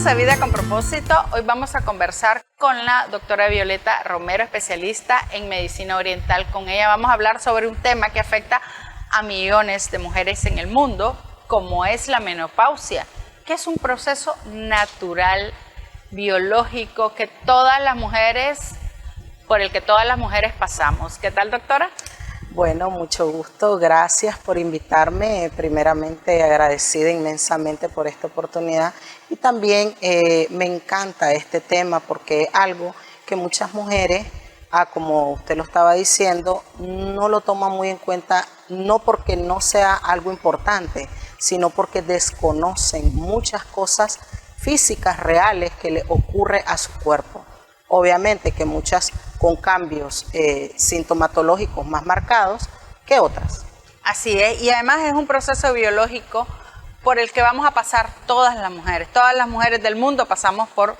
a Vida con Propósito. Hoy vamos a conversar con la doctora Violeta Romero, especialista en medicina oriental. Con ella vamos a hablar sobre un tema que afecta a millones de mujeres en el mundo, como es la menopausia, que es un proceso natural, biológico, por el que todas las mujeres pasamos. ¿Qué tal, doctora? Bueno, mucho gusto. Gracias por invitarme. Primeramente, agradecida inmensamente por esta oportunidad. Y también me encanta este tema porque es algo que muchas mujeres, como usted lo estaba diciendo, no lo toman muy en cuenta, no porque no sea algo importante, sino porque desconocen muchas cosas físicas reales que le ocurre a su cuerpo. Obviamente que muchas con cambios sintomatológicos más marcados que otras. Así es, y además es un proceso biológico por el que vamos a pasar todas las mujeres del mundo pasamos por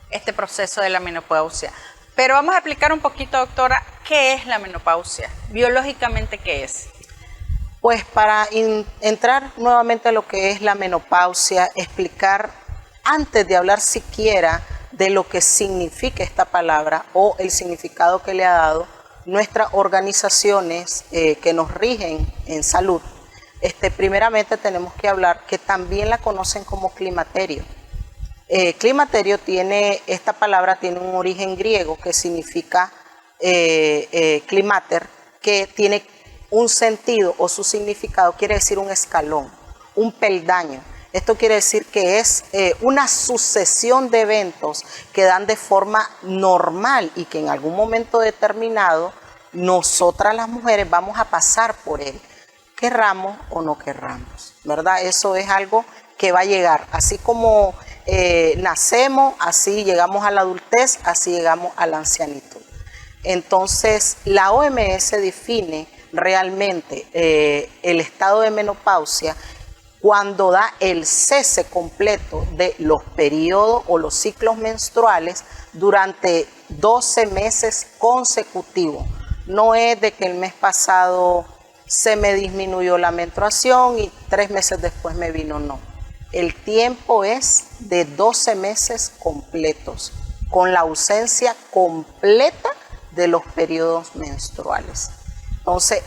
este proceso de la menopausia. Pero vamos a explicar un poquito, doctora, ¿qué es la menopausia? Biológicamente, ¿qué es? Pues para entrar nuevamente a lo que es la menopausia, explicar antes de hablar siquiera de lo que significa esta palabra o el significado que le ha dado nuestras organizaciones que nos rigen en salud. Primeramente tenemos que hablar que también la conocen como climaterio. Climaterio esta palabra tiene un origen griego que significa climater, que tiene un sentido o su significado quiere decir un escalón, un peldaño. Esto quiere decir que es una sucesión de eventos que dan de forma normal y que en algún momento determinado nosotras las mujeres vamos a pasar por él, querramos o no querramos, ¿verdad? Eso es algo que va a llegar, así como nacemos, así llegamos a la adultez, así llegamos a la ancianitud. Entonces, la OMS define realmente el estado de menopausia cuando da el cese completo de los periodos o los ciclos menstruales durante 12 meses consecutivos. No es de que el mes pasado se me disminuyó la menstruación y 3 meses después me vino, no. El tiempo es de 12 meses completos, con la ausencia completa de los periodos menstruales. Entonces,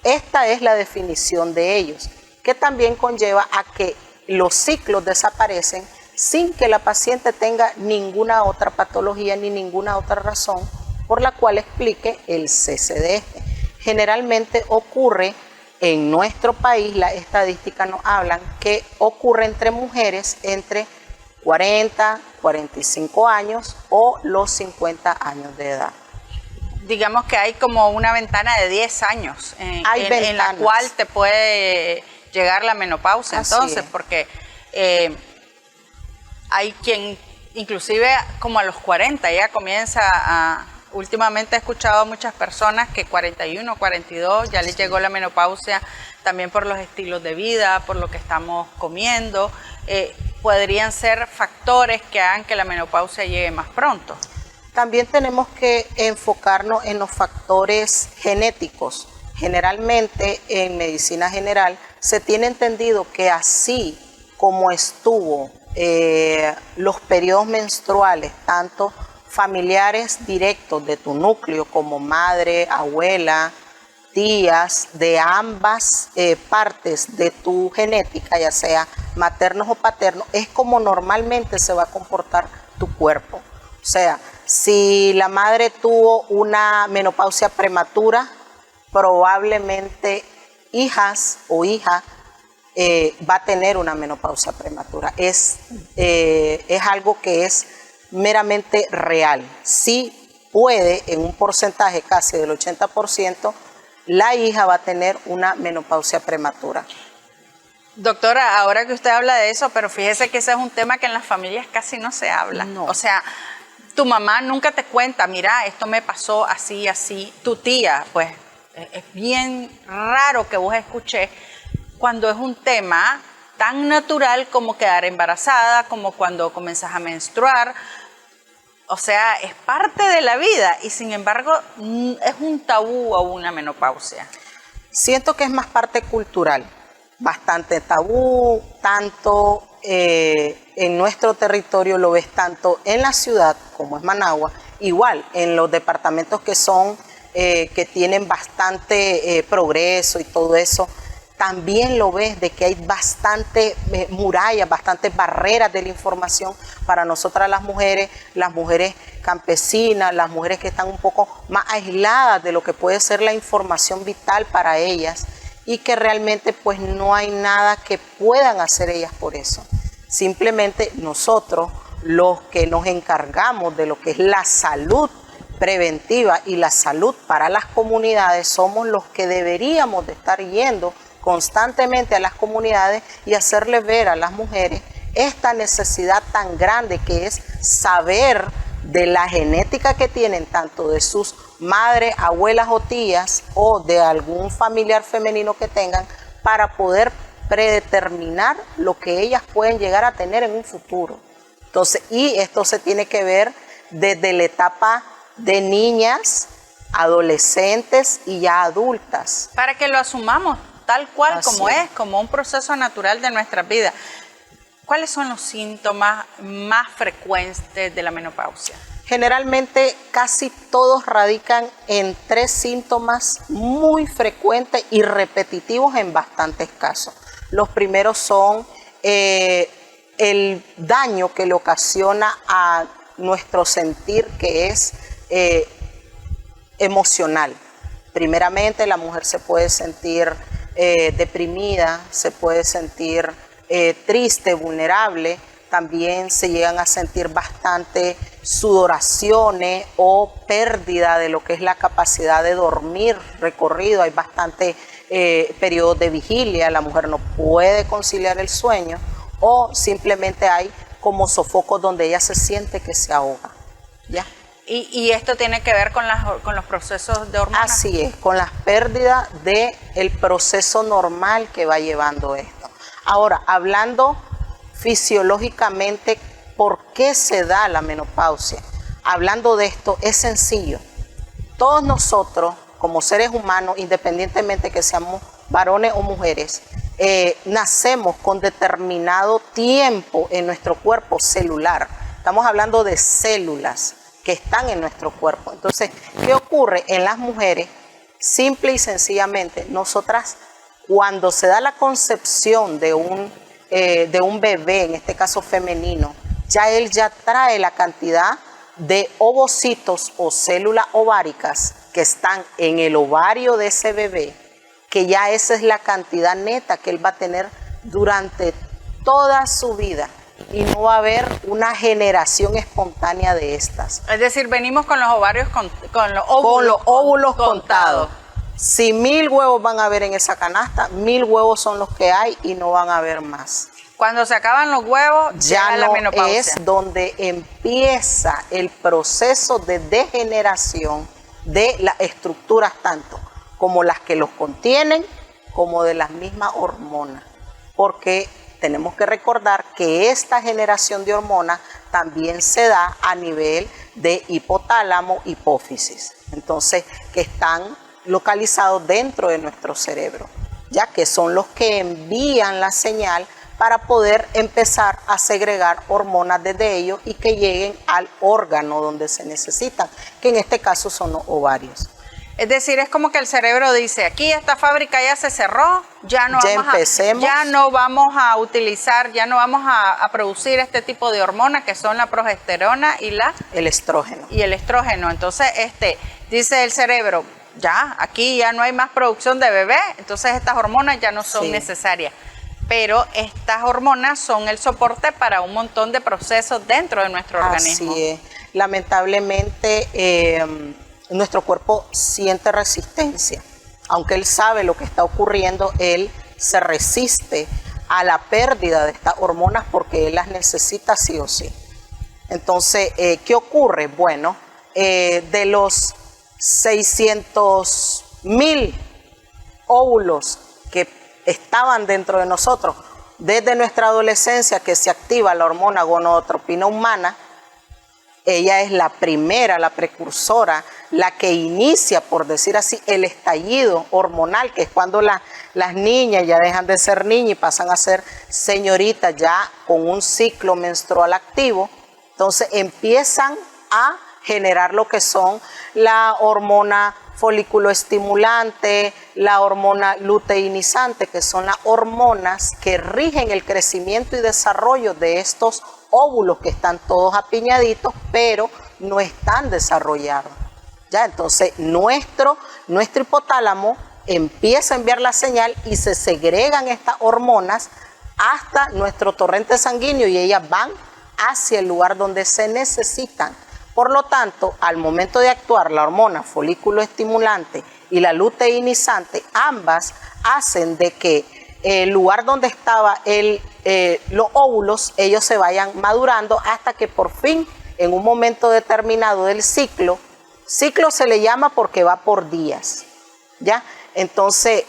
esta es la definición de ellos, que también conlleva a que los ciclos desaparecen sin que la paciente tenga ninguna otra patología ni ninguna otra razón por la cual explique el cese de este. Generalmente ocurre en nuestro país, las estadísticas nos hablan que ocurre entre mujeres entre 40, 45 años o los 50 años de edad. Digamos que hay como una ventana de 10 años en la cual te puede llegar la menopausia. Así entonces, porque hay quien inclusive como a los 40 ya comienza a... Últimamente he escuchado a muchas personas que 41, 42 ya les llegó la menopausia, también por los estilos de vida, por lo que estamos comiendo. Podrían ser factores que hagan que la menopausia llegue más pronto. También tenemos que enfocarnos en los factores genéticos. Generalmente en medicina general se tiene entendido que así como estuvo los periodos menstruales, tanto familiares directos de tu núcleo como madre, abuela, tías, de ambas partes de tu genética, ya sea maternos o paternos, es como normalmente se va a comportar tu cuerpo. O sea, si la madre tuvo una menopausia prematura, probablemente hijas o hija va a tener una menopausia prematura. Es algo que es meramente real. Sí puede, en un porcentaje casi del 80%, la hija va a tener una menopausia prematura. Doctora, ahora que usted habla de eso, pero fíjese que ese es un tema que en las familias casi no se habla. No. O sea, tu mamá nunca te cuenta, mira, esto me pasó así, así. Tu tía, pues, es bien raro que vos escuches cuando es un tema tan natural como quedar embarazada, como cuando comenzás a menstruar. O sea, es parte de la vida y sin embargo es un tabú a una menopausia. Siento que es más parte cultural. bastante tabú, tanto en nuestro territorio, lo ves tanto en la ciudad como es Managua, igual en los departamentos que son, que tienen bastante progreso y todo eso, también lo ves de que hay bastante murallas, bastantes barreras de la información para nosotras las mujeres campesinas, las mujeres que están un poco más aisladas de lo que puede ser la información vital para ellas y que realmente pues no hay nada que puedan hacer ellas por eso. Simplemente nosotros, los que nos encargamos de lo que es la salud preventiva y la salud para las comunidades, somos los que deberíamos de estar yendo constantemente a las comunidades y hacerle ver a las mujeres esta necesidad tan grande que es saber de la genética que tienen tanto de sus madres, abuelas o tías o de algún familiar femenino que tengan para poder predeterminar lo que ellas pueden llegar a tener en un futuro. Entonces, y esto se tiene que ver desde la etapa de niñas, adolescentes y ya adultas. Para que lo asumamos tal cual Así como es, como un proceso natural de nuestra vida. ¿Cuáles son los síntomas más frecuentes de la menopausia? Generalmente casi todos radican en 3 síntomas muy frecuentes y repetitivos en bastantes casos. Los primeros son el daño que le ocasiona a nuestro sentir, que es emocional. Primeramente, la mujer se puede sentir deprimida, se puede sentir triste, vulnerable. También se llegan a sentir bastante sudoraciones o pérdida de lo que es la capacidad de dormir recorrido. Hay bastante periodos de vigilia, la mujer no puede conciliar el sueño o simplemente hay como sofocos donde ella se siente que se ahoga. ¿Ya? ¿Y esto tiene que ver con los procesos de hormonas? Así es, con las pérdidas del proceso normal que va llevando esto. Ahora, hablando fisiológicamente, ¿por qué se da la menopausia? Hablando de esto, es sencillo. Todos nosotros, como seres humanos, independientemente que seamos varones o mujeres, nacemos con determinado tiempo en nuestro cuerpo celular. Estamos hablando de células que están en nuestro cuerpo. Entonces, ¿qué ocurre en las mujeres? Simple y sencillamente, nosotras, cuando se da la concepción de un bebé, en este caso femenino, él ya trae la cantidad de ovocitos o células ováricas que están en el ovario de ese bebé, que ya esa es la cantidad neta que él va a tener durante toda su vida. Y no va a haber una generación espontánea de estas. Es decir, venimos con los ovarios, con los óvulos contados. Si 1000 huevos van a haber en esa canasta, 1000 huevos son los que hay y no van a haber más. Cuando se acaban los huevos, ya la no menopausia. Es donde empieza el proceso de degeneración de las estructuras, tanto como las que los contienen, como de las mismas hormonas. Porque tenemos que recordar que esta generación de hormonas también se da a nivel de hipotálamo, hipófisis. Entonces, que están localizados dentro de nuestro cerebro, ya que son los que envían la señal para poder empezar a segregar hormonas desde ellos y que lleguen al órgano donde se necesitan, que en este caso son los ovarios. Es decir, es como que el cerebro dice, aquí esta fábrica ya se cerró, ya no vamos a utilizar, ya no vamos a producir este tipo de hormonas que son la progesterona y el estrógeno. Y el estrógeno. Entonces, dice el cerebro, ya, aquí ya no hay más producción de bebé, entonces estas hormonas ya no son necesarias. Pero estas hormonas son el soporte para un montón de procesos dentro de nuestro organismo. Así es. Lamentablemente, nuestro cuerpo siente resistencia. Aunque él sabe lo que está ocurriendo, él se resiste a la pérdida de estas hormonas porque él las necesita sí o sí. Entonces, ¿qué ocurre? Bueno, de los 600.000 óvulos que estaban dentro de nosotros, desde nuestra adolescencia que se activa la hormona gonadotropina humana, ella es la primera, la precursora, la que inicia, por decir así, el estallido hormonal, que es cuando la las niñas ya dejan de ser niñas y pasan a ser señoritas ya con un ciclo menstrual activo, entonces empiezan a generar lo que son la hormona folículo estimulante, la hormona luteinizante, que son las hormonas que rigen el crecimiento y desarrollo de estos óvulos que están todos apiñaditos, pero no están desarrollados. Ya, entonces nuestro hipotálamo empieza a enviar la señal y se segregan estas hormonas hasta nuestro torrente sanguíneo y ellas van hacia el lugar donde se necesitan. Por lo tanto, al momento de actuar la hormona folículo estimulante y la luteinizante, ambas hacen de que el lugar donde estaban los óvulos, ellos se vayan madurando hasta que por fin, en un momento determinado del ciclo se le llama porque va por días, ¿ya? Entonces,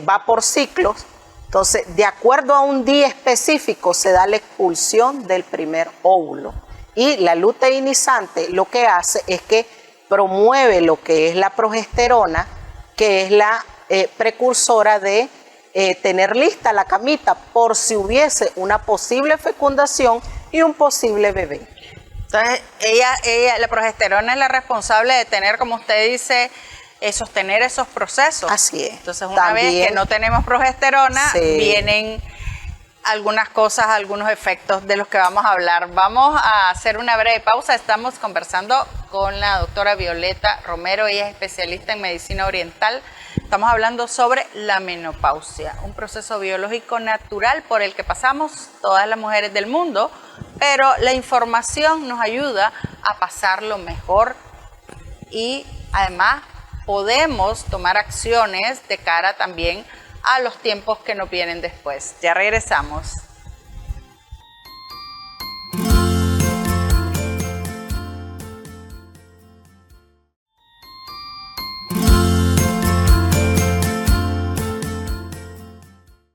va por ciclos. Entonces, de acuerdo a un día específico, se da la expulsión del primer óvulo. Y la luteinizante lo que hace es que promueve lo que es la progesterona, que es la precursora de tener lista la camita por si hubiese una posible fecundación y un posible bebé. Entonces, la progesterona es la responsable de tener, como usted dice, sostener esos procesos. Así es. Entonces, una vez que no tenemos progesterona, vienen algunas cosas, algunos efectos de los que vamos a hablar. Vamos a hacer una breve pausa. Estamos conversando con la doctora Violeta Romero, ella es especialista en medicina oriental. Estamos hablando sobre la menopausia, un proceso biológico natural por el que pasamos todas las mujeres del mundo, pero la información nos ayuda a pasarlo mejor y además podemos tomar acciones de cara también a los tiempos que nos vienen después. Ya regresamos.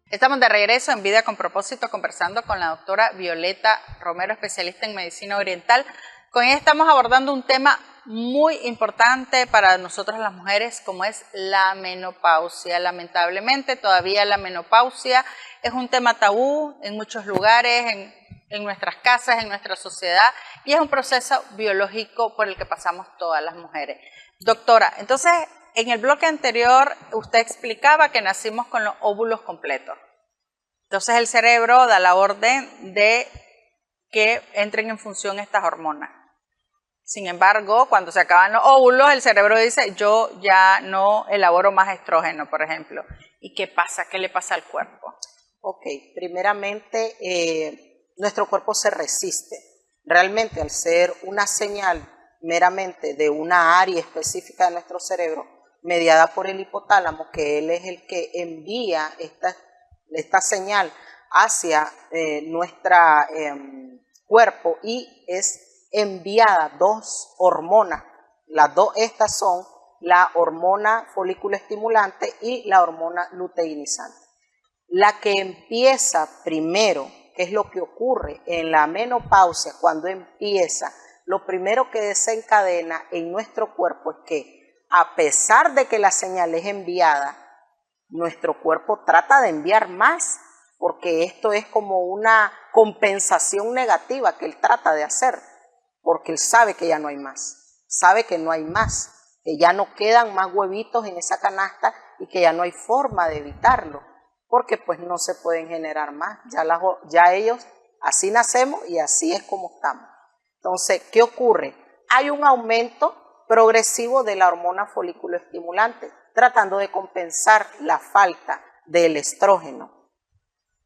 Estamos de regreso en Vida con Propósito conversando con la doctora Violeta Romero, especialista en medicina oriental. Con ella estamos abordando un tema muy importante para nosotras las mujeres, como es la menopausia. Lamentablemente todavía la menopausia es un tema tabú en muchos lugares, en nuestras casas, en nuestra sociedad, y es un proceso biológico por el que pasamos todas las mujeres. Doctora, entonces en el bloque anterior usted explicaba que nacimos con los óvulos completos. Entonces el cerebro da la orden de que entren en función estas hormonas. Sin embargo, cuando se acaban los óvulos, el cerebro dice, yo ya no elaboro más estrógeno, por ejemplo. ¿Y qué pasa? ¿Qué le pasa al cuerpo? Ok, primeramente, nuestro cuerpo se resiste. Realmente, al ser una señal meramente de una área específica de nuestro cerebro, mediada por el hipotálamo, que él es el que envía esta señal hacia nuestro cuerpo y es enviada dos hormonas. Las dos estas son la hormona folículo estimulante y la hormona luteinizante. La que empieza primero, que es lo que ocurre en la menopausia, cuando empieza, lo primero que desencadena en nuestro cuerpo es que, a pesar de que la señal es enviada, nuestro cuerpo trata de enviar más, porque esto es como una compensación negativa que él trata de hacer, porque él sabe que ya no hay más, sabe que no hay más, que ya no quedan más huevitos en esa canasta y que ya no hay forma de evitarlo, porque pues no se pueden generar más, ya ellos, así nacemos y así es como estamos. Entonces, ¿qué ocurre? Hay un aumento progresivo de la hormona folículo estimulante, tratando de compensar la falta del estrógeno.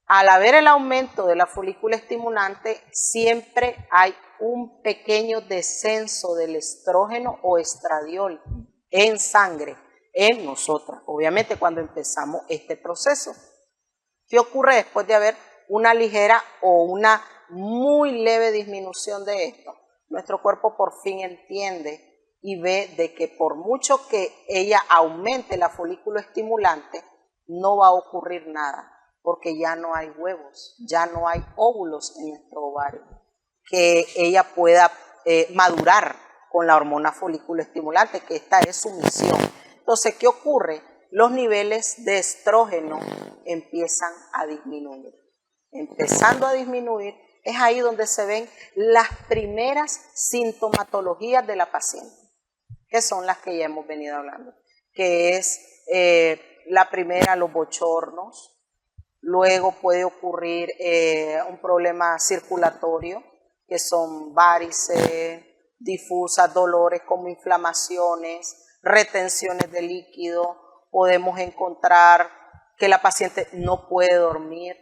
Al haber el aumento de la folícula estimulante, siempre hay un pequeño descenso del estrógeno o estradiol en sangre, en nosotras, obviamente cuando empezamos este proceso. ¿Qué ocurre después de haber una ligera o una muy leve disminución de esto? Nuestro cuerpo por fin entiende y ve de que por mucho que ella aumente la folículo estimulante, no va a ocurrir nada, porque ya no hay huevos, ya no hay óvulos en nuestro ovario, que ella pueda madurar con la hormona folículo estimulante, que esta es su misión. Entonces, ¿qué ocurre? los niveles de estrógeno empiezan a disminuir. Empezando a disminuir, es ahí donde se ven las primeras sintomatologías de la paciente, que son las que ya hemos venido hablando, que es la primera, los bochornos, luego puede ocurrir un problema circulatorio, que son varices, difusas, dolores como inflamaciones, retenciones de líquido, podemos encontrar que la paciente no puede dormir,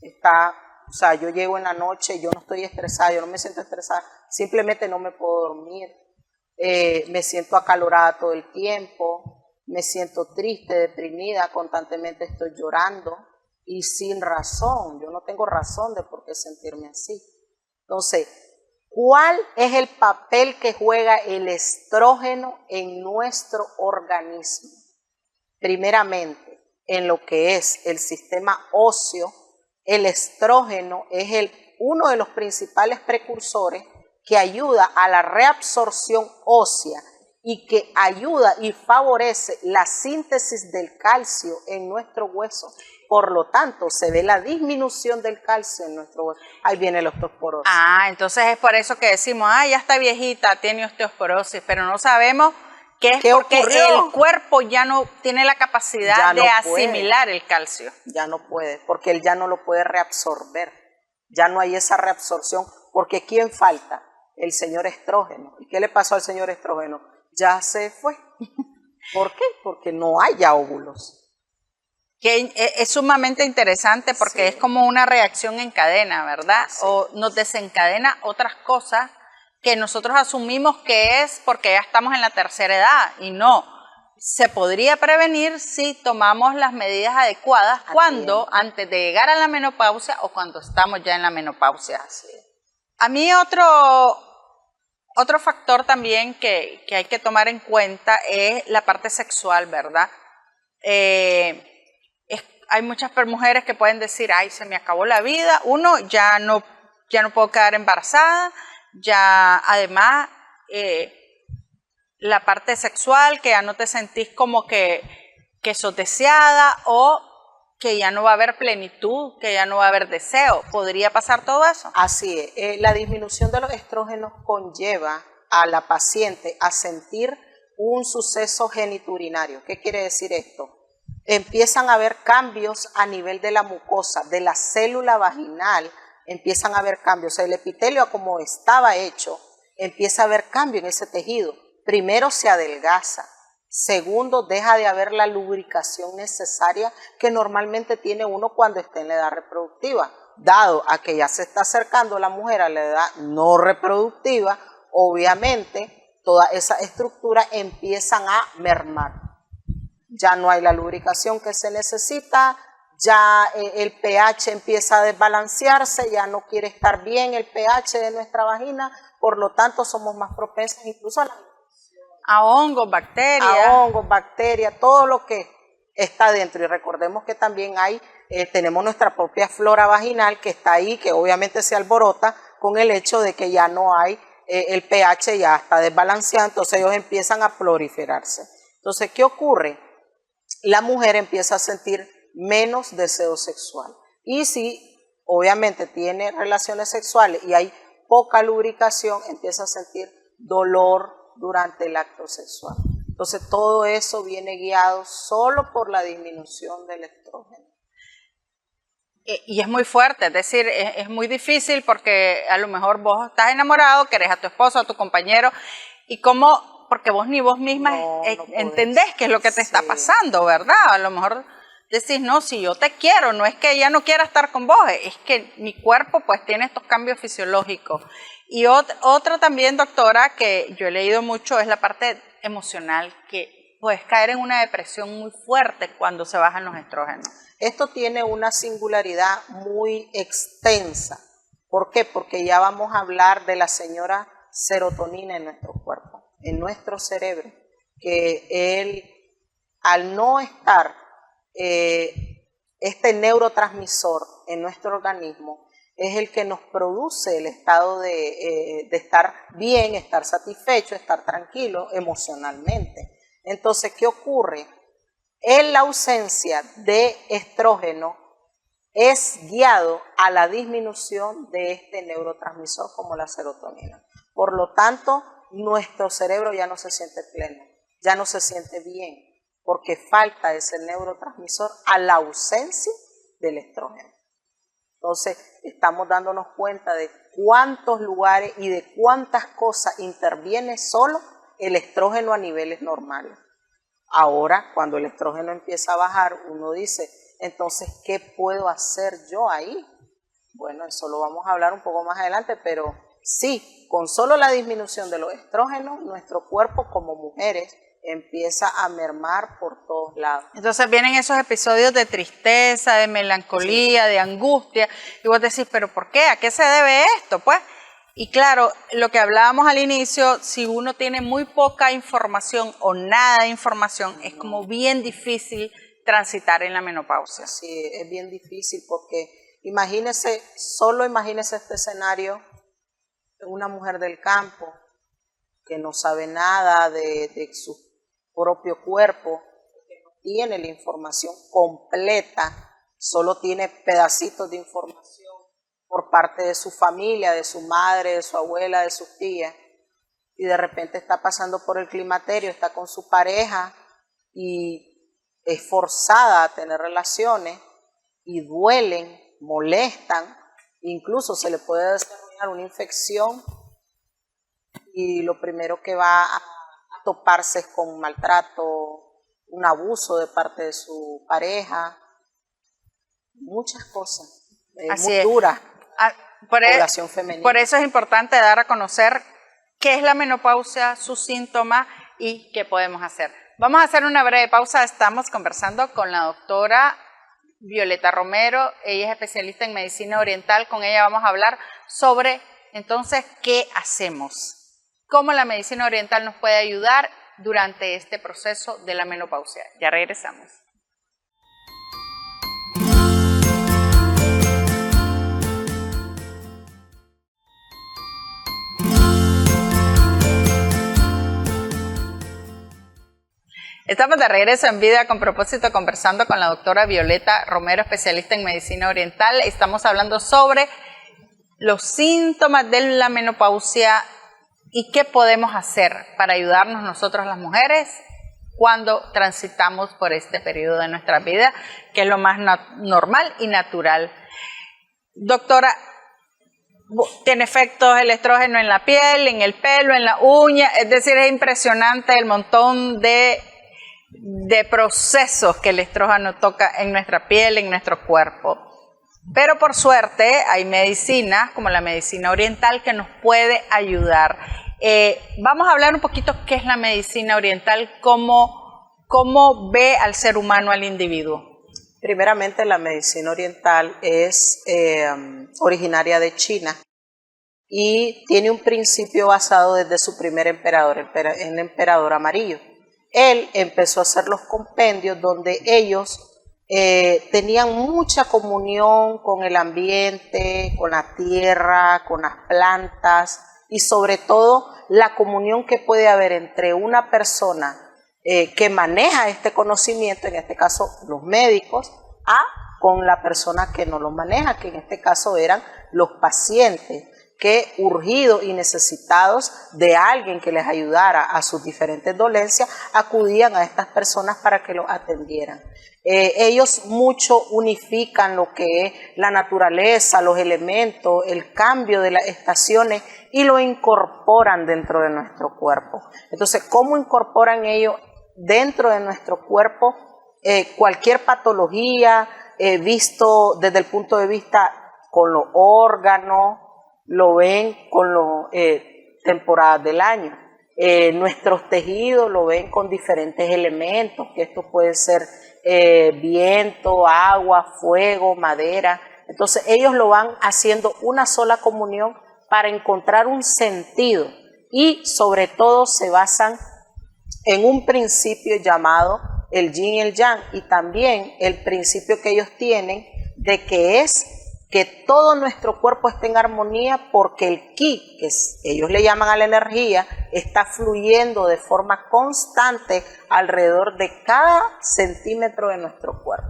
o sea, yo llego en la noche, yo no estoy estresada, yo no me siento estresada, simplemente no me puedo dormir, me siento acalorada todo el tiempo, me siento triste, deprimida, constantemente estoy llorando y sin razón, yo no tengo razón de por qué sentirme así. Entonces, ¿cuál es el papel que juega el estrógeno en nuestro organismo? Primeramente, en lo que es el sistema óseo, el estrógeno es uno de los principales precursores que ayuda a la reabsorción ósea y que ayuda y favorece la síntesis del calcio en nuestro hueso. Por lo tanto, se ve la disminución del calcio en nuestro hueso. Ahí viene la osteoporosis. Entonces es por eso que decimos, ya está viejita, tiene osteoporosis, pero no sabemos que es porque el cuerpo ya no tiene la capacidad de asimilar el calcio. Ya no puede, porque él ya no lo puede reabsorber. Ya no hay esa reabsorción, porque ¿quién falta? El señor estrógeno. ¿Y qué le pasó al señor estrógeno? Ya se fue. ¿Por qué? Porque no hay ya óvulos. Que es sumamente interesante porque es como una reacción en cadena, ¿verdad? Sí. O nos desencadena otras cosas que nosotros asumimos que es porque ya estamos en la tercera edad y no. Se podría prevenir si tomamos las medidas adecuadas antes de llegar a la menopausia o cuando estamos ya en la menopausia. Sí. A mí otro factor también que hay que tomar en cuenta es la parte sexual, ¿verdad? Hay muchas mujeres que pueden decir, se me acabó la vida, ya no puedo quedar embarazada, ya además la parte sexual, que ya no te sentís como que sos deseada o que ya no va a haber plenitud, que ya no va a haber deseo. ¿Podría pasar todo eso? Así es, la disminución de los estrógenos conlleva a la paciente a sentir un suceso geniturinario. ¿Qué quiere decir esto? Empiezan a haber cambios a nivel de la mucosa, de la célula vaginal, empiezan a haber cambios. O sea, el epitelio como estaba hecho, empieza a haber cambio en ese tejido. Primero se adelgaza, segundo deja de haber la lubricación necesaria que normalmente tiene uno cuando está en la edad reproductiva. Dado a que ya se está acercando la mujer a la edad no reproductiva, obviamente toda esa estructura empiezan a mermar. Ya no hay la lubricación que se necesita, ya el pH empieza a desbalancearse, ya no quiere estar bien el pH de nuestra vagina, por lo tanto somos más propensos incluso a hongos, bacterias, todo lo que está dentro. Y recordemos que también tenemos nuestra propia flora vaginal que está ahí, que obviamente se alborota con el hecho de que ya no hay, el pH ya está desbalanceado, entonces ellos empiezan a proliferarse. Entonces, ¿qué ocurre? La mujer empieza a sentir menos deseo sexual. Y si obviamente tiene relaciones sexuales y hay poca lubricación, empieza a sentir dolor durante el acto sexual. Entonces todo eso viene guiado solo por la disminución del estrógeno. Y es muy fuerte, es decir, es muy difícil porque a lo mejor vos estás enamorado, querés a tu esposo, a tu compañero, y porque vos ni vos misma entendés qué es lo que te está pasando, ¿verdad? A lo mejor decís, no, si yo te quiero, no es que ella no quiera estar con vos, es que mi cuerpo pues tiene estos cambios fisiológicos. Y otra también, doctora, que yo he leído mucho es la parte emocional, que puedes caer en una depresión muy fuerte cuando se bajan los estrógenos. Esto tiene una singularidad muy extensa. ¿Por qué? Porque ya vamos a hablar de la señora serotonina en nuestro cuerpo, en nuestro cerebro, que al no estar este neurotransmisor en nuestro organismo, es el que nos produce el estado de estar bien, estar satisfecho, estar tranquilo emocionalmente. Entonces, ¿qué ocurre? en la ausencia de estrógeno es guiado a la disminución de este neurotransmisor como la serotonina. Por lo tanto, nuestro cerebro ya no se siente pleno, ya no se siente bien, porque falta ese neurotransmisor a la ausencia del estrógeno. Entonces, estamos dándonos cuenta de cuántos lugares y de cuántas cosas interviene solo el estrógeno a niveles normales. Ahora, cuando el estrógeno empieza a bajar, uno dice, entonces, ¿qué puedo hacer yo ahí? Bueno, eso lo vamos a hablar un poco más adelante, pero sí, con solo la disminución de los estrógenos, nuestro cuerpo como mujeres empieza a mermar por todos lados. Entonces vienen esos episodios de tristeza, de melancolía, sí, de angustia, y vos decís, ¿pero por qué? ¿A qué se debe esto? Pues, y claro, lo que hablábamos al inicio, si uno tiene muy poca información o nada de información, es como bien difícil transitar en la menopausia. Sí, es bien difícil porque solo imagínese este escenario de una mujer del campo que no sabe nada de su propio cuerpo, que no tiene la información completa, solo tiene pedacitos de información por parte de su familia, de su madre, de su abuela, de sus tías, y de repente está pasando por el climaterio, está con su pareja y es forzada a tener relaciones y duelen, molestan, incluso se le puede desarrollar una infección y lo primero que va a toparse es con un maltrato, un abuso de parte de su pareja, muchas cosas muy duras. Población femenina. Por eso es importante dar a conocer qué es la menopausia, sus síntomas y qué podemos hacer. Vamos a hacer una breve pausa. Estamos conversando con la doctora Violeta Romero. Ella es especialista en medicina oriental. Con ella vamos a hablar sobre, entonces, qué hacemos. Cómo la medicina oriental nos puede ayudar durante este proceso de la menopausia. Ya regresamos. Estamos de regreso en Vida con Propósito conversando con la doctora Violeta Romero, especialista en medicina oriental. Estamos hablando sobre los síntomas de la menopausia y qué podemos hacer para ayudarnos nosotros las mujeres cuando transitamos por este periodo de nuestra vida, que es lo más normal y natural. Doctora, tiene efectos el estrógeno en la piel, en el pelo, en la uña, es decir, es impresionante el montón de procesos que el estrógeno toca en nuestra piel, en nuestro cuerpo. Pero por suerte hay medicina, como la medicina oriental, que nos puede ayudar. Vamos a hablar un poquito qué es la medicina oriental, cómo ve al ser humano, al individuo. Primeramente, la medicina oriental es originaria de China y tiene un principio basado desde su primer emperador, el emperador amarillo. Él empezó a hacer los compendios donde ellos tenían mucha comunión con el ambiente, con la tierra, con las plantas y sobre todo la comunión que puede haber entre una persona que maneja este conocimiento, en este caso los médicos, con la persona que no lo maneja, que en este caso eran los pacientes, que urgidos y necesitados de alguien que les ayudara a sus diferentes dolencias, acudían a estas personas para que los atendieran. Ellos mucho unifican lo que es la naturaleza, los elementos, el cambio de las estaciones y lo incorporan dentro de nuestro cuerpo. Entonces, ¿cómo incorporan ellos dentro de nuestro cuerpo cualquier patología visto desde el punto de vista con los órganos? Lo ven con las temporadas del año. Nuestros tejidos lo ven con diferentes elementos, que esto puede ser viento, agua, fuego, madera. Entonces ellos lo van haciendo una sola comunión para encontrar un sentido y sobre todo se basan en un principio llamado el yin y el yang y también el principio que ellos tienen de que es que todo nuestro cuerpo esté en armonía porque el ki, ellos le llaman a la energía, está fluyendo de forma constante alrededor de cada centímetro de nuestro cuerpo.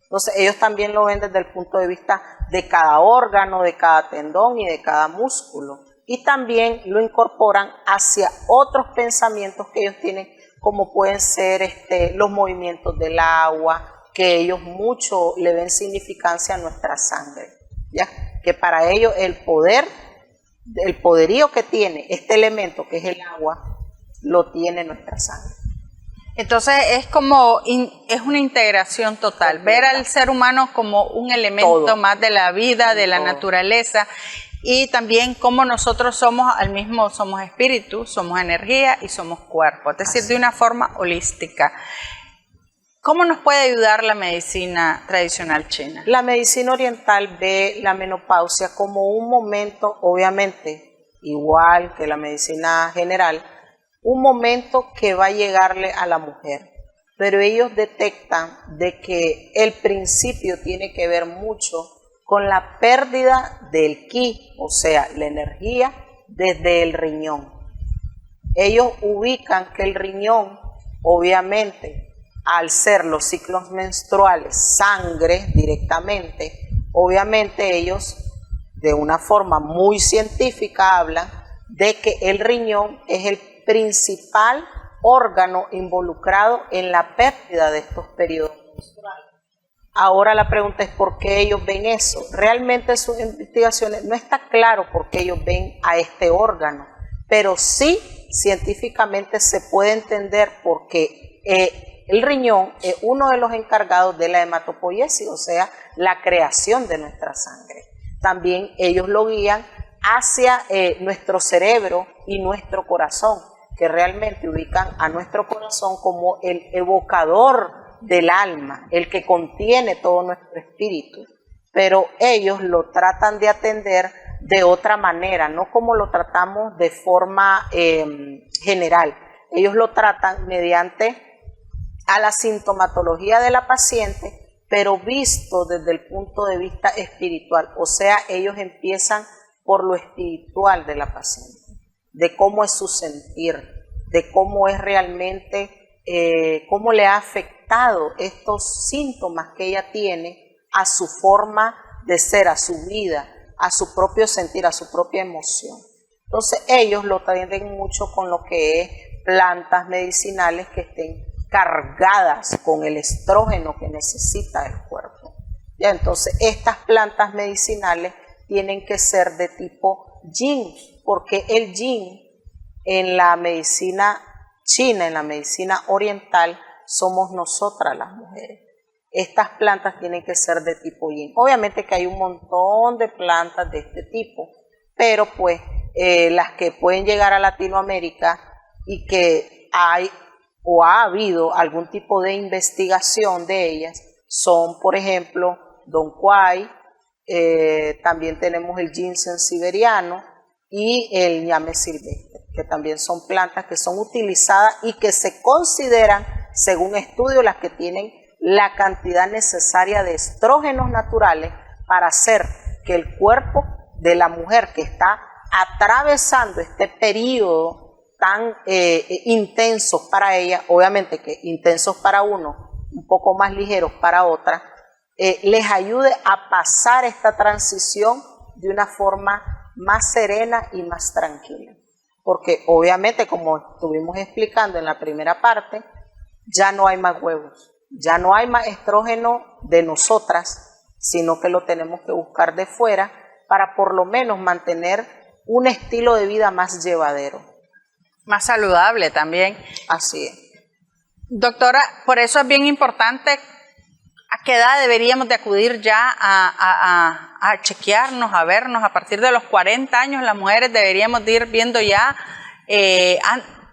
Entonces ellos también lo ven desde el punto de vista de cada órgano, de cada tendón y de cada músculo. Y también lo incorporan hacia otros pensamientos que ellos tienen, como pueden ser los movimientos del agua, que ellos mucho le ven significancia a nuestra sangre, ¿ya? Que para ellos el poderío que tiene este elemento, que es el agua, lo tiene nuestra sangre. Entonces es como, es una integración total, ver al ser humano como un elemento todo, más de la vida, de la naturaleza, y también como nosotros somos somos espíritu, somos energía y somos cuerpo, es decir, de una forma holística. ¿Cómo nos puede ayudar la medicina tradicional china? La medicina oriental ve la menopausia como un momento, obviamente, igual que la medicina general, un momento que va a llegarle a la mujer, pero ellos detectan de que el principio tiene que ver mucho con la pérdida del ki, o sea, la energía desde el riñón. Ellos ubican que el riñón, obviamente, al ser los ciclos menstruales, sangre directamente, obviamente ellos de una forma muy científica hablan de que el riñón es el principal órgano involucrado en la pérdida de estos periodos menstruales. Ahora la pregunta es ¿por qué ellos ven eso? Realmente en sus investigaciones no está claro por qué ellos ven a este órgano, pero sí científicamente se puede entender porque el riñón es uno de los encargados de la hematopoiesis, o sea, la creación de nuestra sangre. También ellos lo guían hacia nuestro cerebro y nuestro corazón, que realmente ubican a nuestro corazón como el evocador del alma, el que contiene todo nuestro espíritu. Pero ellos lo tratan de atender de otra manera, no como lo tratamos de forma general. Ellos lo tratan mediante a la sintomatología de la paciente, pero visto desde el punto de vista espiritual. O sea, ellos empiezan por lo espiritual de la paciente, de cómo es su sentir, de cómo es realmente, cómo le ha afectado estos síntomas que ella tiene a su forma de ser, a su vida, a su propio sentir, a su propia emoción. Entonces ellos lo atienden mucho con lo que es plantas medicinales que estén cargadas con el estrógeno que necesita el cuerpo. Ya, entonces estas plantas medicinales tienen que ser de tipo yin, porque el yin en la medicina china, en la medicina oriental, somos nosotras las mujeres. Estas plantas tienen que ser de tipo yin. Obviamente que hay un montón de plantas de este tipo, pero pues las que pueden llegar a Latinoamérica y que hay o ha habido algún tipo de investigación de ellas son, por ejemplo, Dong Quai, también tenemos el ginseng siberiano y el ñame silvestre, que también son plantas que son utilizadas y que se consideran, según estudios, las que tienen la cantidad necesaria de estrógenos naturales para hacer que el cuerpo de la mujer que está atravesando este periodo tan intensos para ella, obviamente que intensos para uno, un poco más ligeros para otra, les ayude a pasar esta transición de una forma más serena y más tranquila. Porque obviamente, como estuvimos explicando en la primera parte, ya no hay más huevos, ya no hay más estrógeno de nosotras, sino que lo tenemos que buscar de fuera para por lo menos mantener un estilo de vida más llevadero. Más saludable también. Así es. Doctora, por eso es bien importante a qué edad deberíamos de acudir ya a chequearnos, a vernos. A partir de los 40 años las mujeres deberíamos de ir viendo ya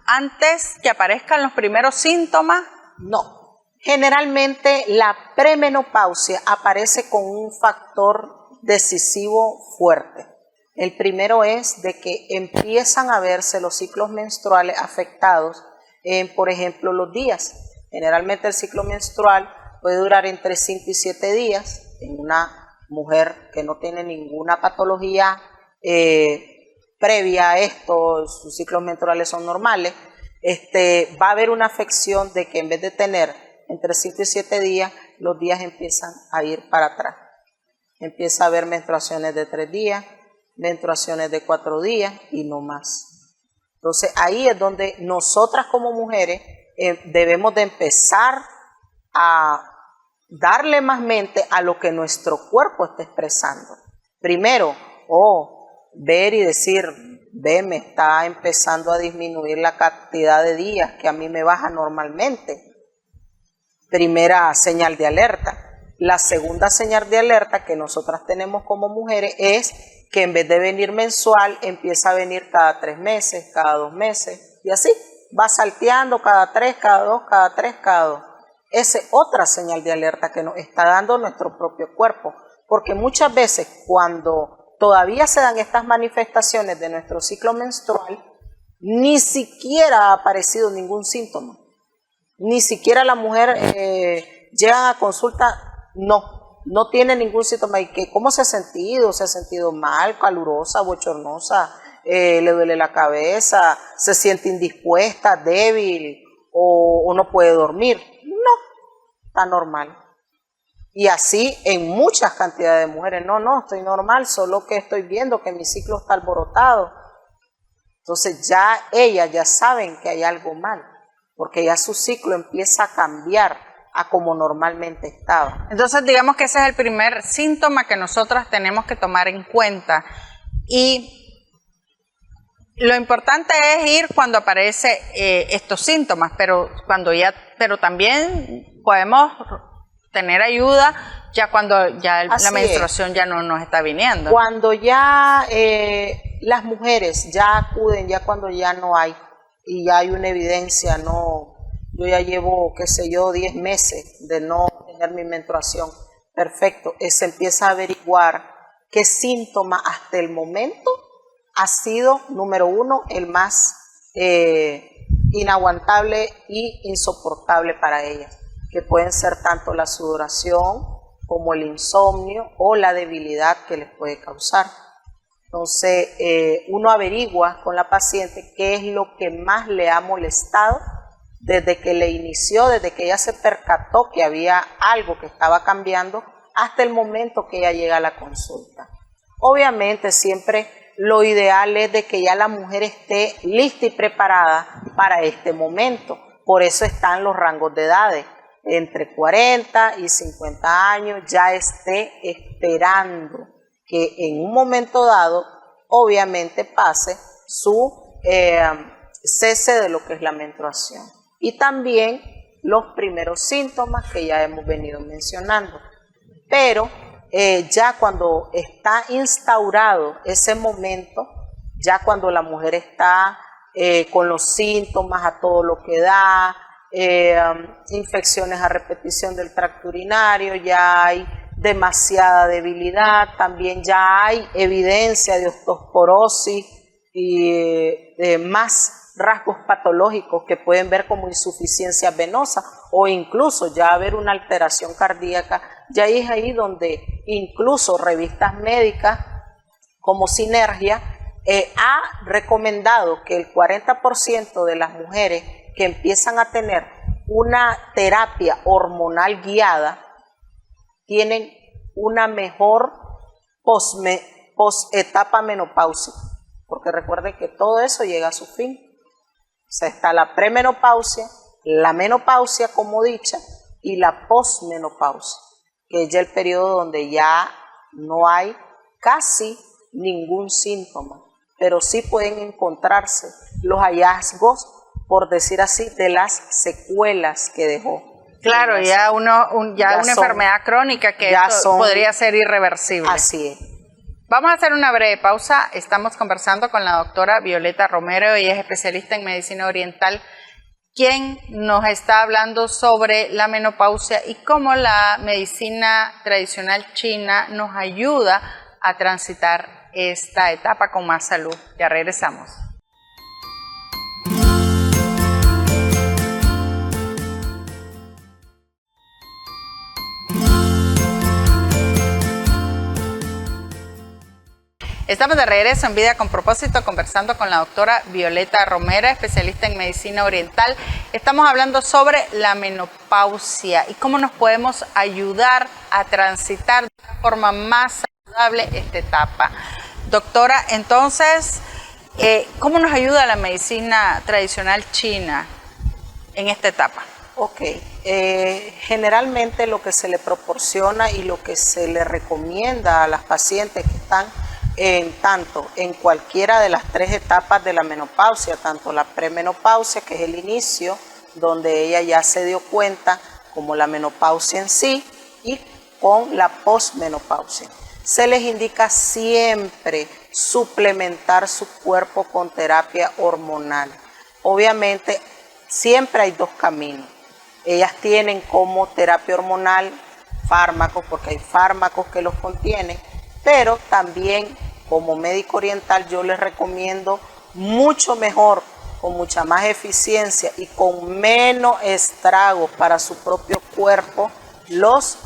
antes que aparezcan los primeros síntomas. No, generalmente la premenopausia aparece con un factor decisivo fuerte. El primero es de que empiezan a verse los ciclos menstruales afectados en, por ejemplo, los días. Generalmente el ciclo menstrual puede durar entre 5 y 7 días en una mujer que no tiene ninguna patología previa a esto, sus ciclos menstruales son normales, va a haber una afección de que en vez de tener entre 5 y 7 días, los días empiezan a ir para atrás. Empieza a haber menstruaciones de 3 días, menstruaciones de 4 días y no más. Entonces ahí es donde nosotras como mujeres debemos de empezar a darle más mente a lo que nuestro cuerpo está expresando. Primero, ver y decir, ve, me está empezando a disminuir la cantidad de días que a mí me baja normalmente. Primera señal de alerta. La segunda señal de alerta que nosotras tenemos como mujeres es que en vez de venir mensual, empieza a venir cada 3 meses, cada 2 meses, y así va salteando cada 3, cada 2, cada 3, cada 2. Esa es otra señal de alerta que nos está dando nuestro propio cuerpo, porque muchas veces cuando todavía se dan estas manifestaciones de nuestro ciclo menstrual, ni siquiera ha aparecido ningún síntoma. Ni siquiera la mujer llega a consulta, no tiene ningún síntoma. ¿Y que cómo se ha sentido? ¿Se ha sentido mal, calurosa, bochornosa? ¿Le duele la cabeza? ¿Se siente indispuesta, débil o no puede dormir? No, está normal. Y así en muchas cantidades de mujeres. No, estoy normal, solo que estoy viendo que mi ciclo está alborotado. Entonces ya ellas ya saben que hay algo mal, porque ya su ciclo empieza a cambiar a como normalmente estaba. Entonces digamos que ese es el primer síntoma que nosotras tenemos que tomar en cuenta. Y lo importante es ir cuando aparece estos síntomas, pero también podemos tener ayuda ya cuando ya la menstruación ya no nos está viniendo. Cuando ya las mujeres ya acuden, ya cuando ya no hay, y ya hay una evidencia, yo ya llevo, 10 meses de no tener mi menstruación, perfecto, se empieza a averiguar qué síntoma hasta el momento ha sido, número 1, el más inaguantable y insoportable para ellas, que pueden ser tanto la sudoración como el insomnio o la debilidad que les puede causar. Entonces, uno averigua con la paciente qué es lo que más le ha molestado desde que le inició, desde que ella se percató que había algo que estaba cambiando, hasta el momento que ella llega a la consulta. Obviamente, siempre lo ideal es de que ya la mujer esté lista y preparada para este momento. Por eso están los rangos de edades. Entre 40 y 50 años ya esté esperando que en un momento dado, obviamente, pase su cese de lo que es la menstruación. Y también los primeros síntomas que ya hemos venido mencionando. Pero ya cuando está instaurado ese momento, ya cuando la mujer está con los síntomas a todo lo que da, infecciones a repetición del tracto urinario, ya hay demasiada debilidad, también ya hay evidencia de osteoporosis y más rasgos patológicos que pueden ver como insuficiencia venosa o incluso ya haber una alteración cardíaca. Ya es ahí donde incluso revistas médicas como Sinergia ha recomendado que el 40% de las mujeres que empiezan a tener una terapia hormonal guiada tienen una mejor post-etapa menopáusica, porque recuerden que todo eso llega a su fin. O sea, está la premenopausia, la menopausia como dicha y la posmenopausia, que es ya el periodo donde ya no hay casi ningún síntoma, pero sí pueden encontrarse los hallazgos, por decir así, de las secuelas que dejó. Claro, ya una enfermedad crónica que esto podría ser irreversible. Así es. Vamos a hacer una breve pausa. Estamos conversando con la doctora Violeta Romero, ella es especialista en medicina oriental, quien nos está hablando sobre la menopausia y cómo la medicina tradicional china nos ayuda a transitar esta etapa con más salud. Ya regresamos. Estamos de regreso en Vida con Propósito, conversando con la doctora Violeta Romera, especialista en medicina oriental. Estamos hablando sobre la menopausia y cómo nos podemos ayudar a transitar de una forma más saludable esta etapa. Doctora, entonces, ¿cómo nos ayuda la medicina tradicional china en esta etapa? Ok, generalmente lo que se le proporciona y lo que se le recomienda a las pacientes que están tanto en cualquiera de las 3 etapas de la menopausia, tanto la premenopausia, que es el inicio, donde ella ya se dio cuenta, como la menopausia en sí, y con la posmenopausia. Se les indica siempre suplementar su cuerpo con terapia hormonal. Obviamente, siempre hay 2 caminos. Ellas tienen como terapia hormonal fármacos, porque hay fármacos que los contienen, pero también como médico oriental yo les recomiendo mucho mejor, con mucha más eficiencia y con menos estragos para su propio cuerpo, los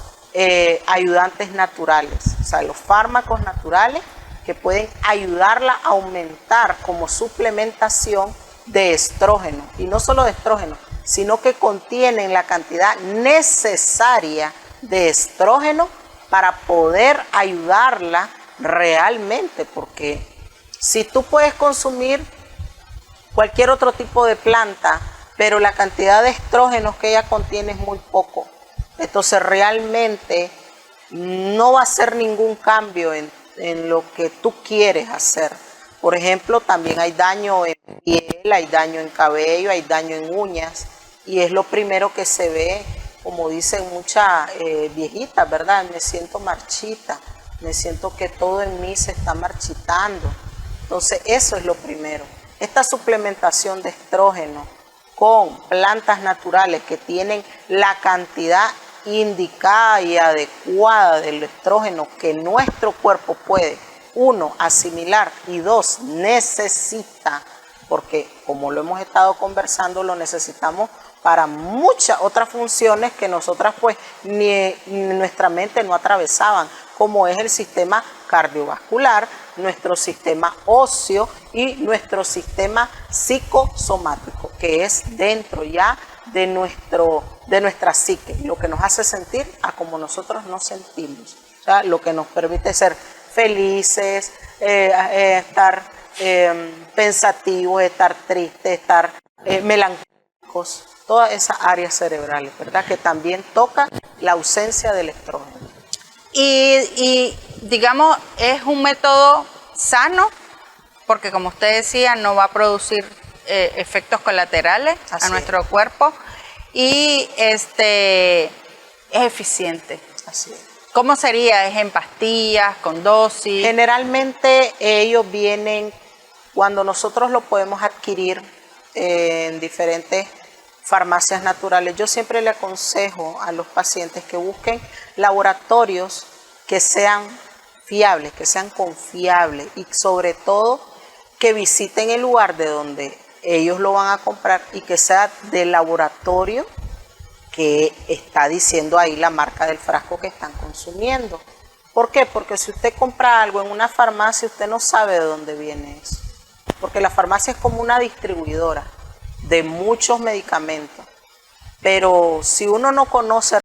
ayudantes naturales, o sea, los fármacos naturales que pueden ayudarla a aumentar como suplementación de estrógeno, y no solo de estrógeno, sino que contienen la cantidad necesaria de estrógeno para poder ayudarla realmente, porque si tú puedes consumir cualquier otro tipo de planta, pero la cantidad de estrógenos que ella contiene es muy poco, entonces realmente no va a hacer ningún cambio en lo que tú quieres hacer. Por ejemplo, también hay daño en piel, hay daño en cabello, hay daño en uñas, y es lo primero que se ve, como dicen muchas viejitas, ¿verdad? Me siento marchita, me siento que todo en mí se está marchitando. Entonces, eso es lo primero. Esta suplementación de estrógeno con plantas naturales que tienen la cantidad indicada y adecuada del estrógeno que nuestro cuerpo puede, 1, asimilar, y 2, necesita, porque como lo hemos estado conversando, lo necesitamos para muchas otras funciones que nosotras pues ni nuestra mente no atravesaban, como es el sistema cardiovascular, nuestro sistema óseo y nuestro sistema psicosomático, que es dentro ya de nuestra psique, lo que nos hace sentir a como nosotros nos sentimos, o sea, lo que nos permite ser felices, estar pensativos, estar tristes, estar melancólicos, todas esas áreas cerebrales, ¿verdad? Que también toca la ausencia del estrógeno. Y digamos, es un método sano, porque como usted decía, no va a producir efectos colaterales a nuestro cuerpo, y es eficiente. Así es. ¿Cómo sería? ¿Es en pastillas, con dosis? Generalmente ellos vienen, cuando nosotros lo podemos adquirir en diferentes farmacias naturales, yo siempre le aconsejo a los pacientes que busquen laboratorios que sean fiables, que sean confiables, y sobre todo que visiten el lugar de donde ellos lo van a comprar y que sea del laboratorio que está diciendo ahí la marca del frasco que están consumiendo. ¿Por qué? Porque si usted compra algo en una farmacia, usted no sabe de dónde viene eso, porque la farmacia es como una distribuidora de muchos medicamentos, pero si uno no conoce